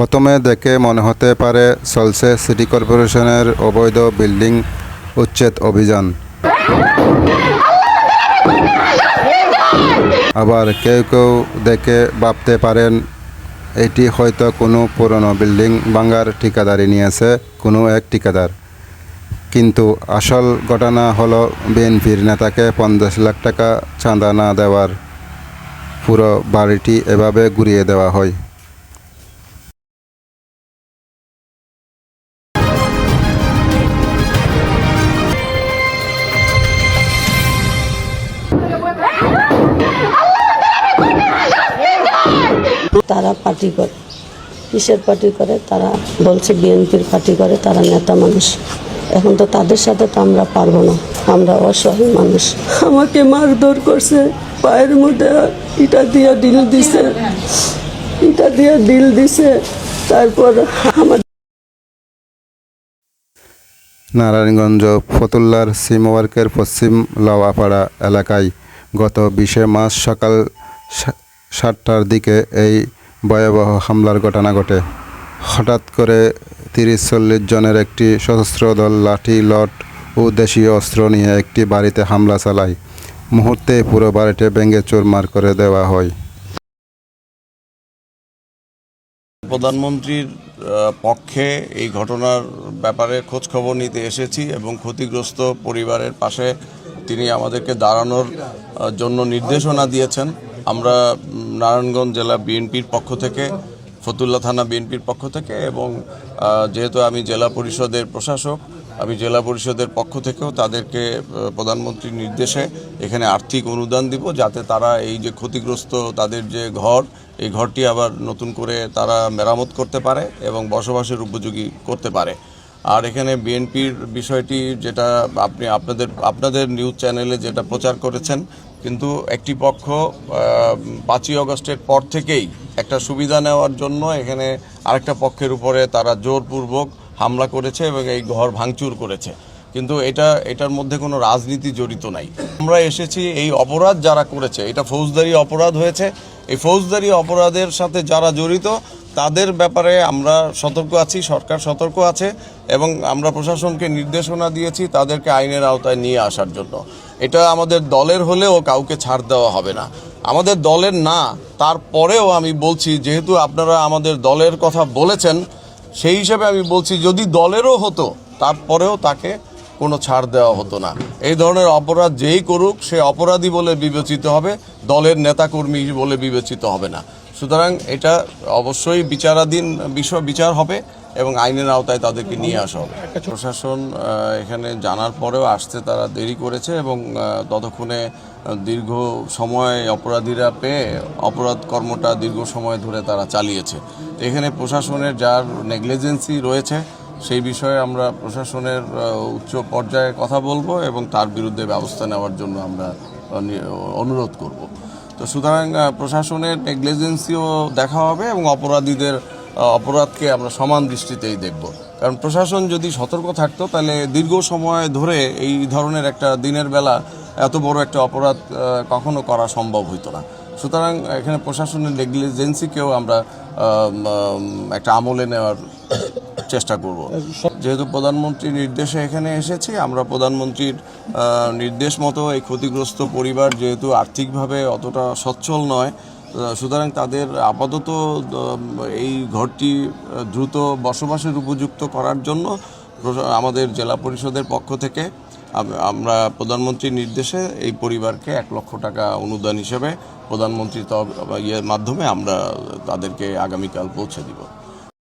প্রথমে দেখে মনে হতে পারে চলছে সিটি কর্পোরেশনের অবৈধ বিল্ডিং উচ্ছেদ অভিযান। আবার কেউ কেউ দেখে ভাবতে পারেন এটি হয়তো কোনো পুরনো বিল্ডিং ভাঙার ঠিকাদারি নিয়েছে কোনো এক ঠিকাদার। কিন্তু আসল ঘটনা হলো বিএনপির নেতাকে 50 লাখ টাকা চাঁদা না দেওয়ার পুরো বাড়িটি এভাবে ঘুরিয়ে দেওয়া হয়। তারা পার্টি করে, কিসের পার্টি করে? তারা বলছে বিএনপির পার্টি করে, তারা নেতা মানুষ। এখন তো তাদের সাথে তো আমরা পারবো না, আমরা অসহায় মানুষ। আমাকে মারধর করছে, পায়ের মধ্যে ইটা দিয়ে ডিল দিছে। তারপর আমার নারায়ণগঞ্জ ফতুল্লার সিমওয়ার্কের পশ্চিম লাওয়াপাড়া এলাকায় গত 20 মার্চ সকাল 7টার দিকে এই ভয়াবহ হামলার ঘটনা ঘটে। হঠাৎ করে 30-40 জনের একটি সশস্ত্র দল লাঠি, লট ও দেশীয় অস্ত্র নিয়ে একটি বাড়িতে হামলা চালায়। মুহূর্তে পুরো বাড়িটি ভেঙে চুরমার করে দেওয়া হয়। প্রধানমন্ত্রীর পক্ষে এই ঘটনার ব্যাপারে খোঁজ খবর নিতে এসেছি এবং ক্ষতিগ্রস্ত পরিবারের পাশে তিনি আমাদেরকে দাঁড়ানোর জন্য নির্দেশনা দিয়েছেন। আমরা নারায়ণগঞ্জ জেলা বিএনপির পক্ষ থেকে, ফতুল্লা থানা বিএনপির পক্ষ থেকে এবং যেহেতু আমি জেলা পরিষদের প্রশাসক, আমি জেলা পরিষদের পক্ষ থেকেও তাদেরকে প্রধানমন্ত্রীর নির্দেশে এখানে আর্থিক অনুদান দিব, যাতে তারা এই যে ক্ষতিগ্রস্ত তাদের যে ঘর, এই ঘরটি আবার নতুন করে তারা মেরামত করতে পারে এবং বসবাসের উপযোগী করতে পারে। আর এখানে বিএনপির বিষয়টি যেটা আপনি আপনাদের নিউজ চ্যানেলে যেটা প্রচার করেছেন, কিন্তু একটি পক্ষ 5ই আগস্টের পর থেকেই একটা সুবিধা নেওয়ার জন্য এখানে আরেকটা পক্ষের উপরে তারা জোরপূর্বক হামলা করেছে এবং এই ঘর ভাঙচুর করেছে। কিন্তু এটার মধ্যে কোনো রাজনীতি জড়িত নাই। আমরা এসেছি এই অপরাধ যারা করেছে, এটা ফৌজদারি অপরাধ হয়েছে, এই ফৌজদারি অপরাধের সাথে যারা জড়িত তাদের ব্যাপারে আমরা সতর্ক আছি, সরকার সতর্ক আছে এবং আমরা প্রশাসনকে নির্দেশনা দিয়েছি তাদেরকে আইনের আওতায় নিয়ে আসার জন্য। এটা আমাদের দলের হলেও কাউকে ছাড় দেওয়া হবে না। আমাদের দলের না, তারপরেও আমি বলছি, যেহেতু আপনারা আমাদের দলের কথা বলেছেন, সেই হিসেবে আমি বলছি যদি দলেরও হতো তারপরেও তাকে কোনো ছাড় দেওয়া হতো না। এই ধরনের অপরাধ যেই করুক সে অপরাধী বলে বিবেচিত হবে, দলের নেতাকর্মী বলে বিবেচিত হবে না। সুতরাং এটা অবশ্যই বিচারাধীন বিষয়, বিচার হবে এবং আইনের আওতায় তাদেরকে নিয়ে আসা হবে। প্রশাসন এখানে জানার পরেও আসতে তারা দেরি করেছে এবং ততক্ষণে দীর্ঘ সময় অপরাধীরা পেয়ে অপরাধ কর্মটা দীর্ঘ সময় ধরে তারা চালিয়েছে। এখানে প্রশাসনের যার নেগলিজেন্সি রয়েছে সেই বিষয়ে আমরা প্রশাসনের উচ্চ পর্যায়ে কথা বলবো এবং তার বিরুদ্ধে ব্যবস্থা নেওয়ার জন্য আমরা অনুরোধ করব। তো সুতরাং প্রশাসনের নেগলিজেন্সিও দেখা হবে এবং অপরাধীদের অপরাধকে আমরা সমান দৃষ্টিতেই দেখব। কারণ প্রশাসন যদি সতর্ক থাকতো তাহলে দীর্ঘ সময় ধরে এই ধরনের একটা দিনের বেলা এত বড় একটা অপরাধ কখনো করা সম্ভব হইতো না। সুতরাং এখানে প্রশাসনের নেগলিজেন্সিকেও আমরা একটা আমলে নেওয়ার চেষ্টা করব। যেহেতু প্রধানমন্ত্রীর নির্দেশে এখানে এসেছি, আমরা প্রধানমন্ত্রীর নির্দেশ মতো এই ক্ষতিগ্রস্ত পরিবার যেহেতু আর্থিকভাবে অতটা সচ্ছল নয়, সুতরাং তাদের আপাতত এই ঘরটি দ্রুত বসবাসের উপযুক্ত করার জন্য আমাদের জেলা পরিষদের পক্ষ থেকে আমরা প্রধানমন্ত্রীর নির্দেশে এই পরিবারকে 1 লক্ষ টাকা অনুদান হিসেবে প্রধানমন্ত্রীর মাধ্যমে আমরা তাদেরকে আগামীকাল পৌঁছে দিব।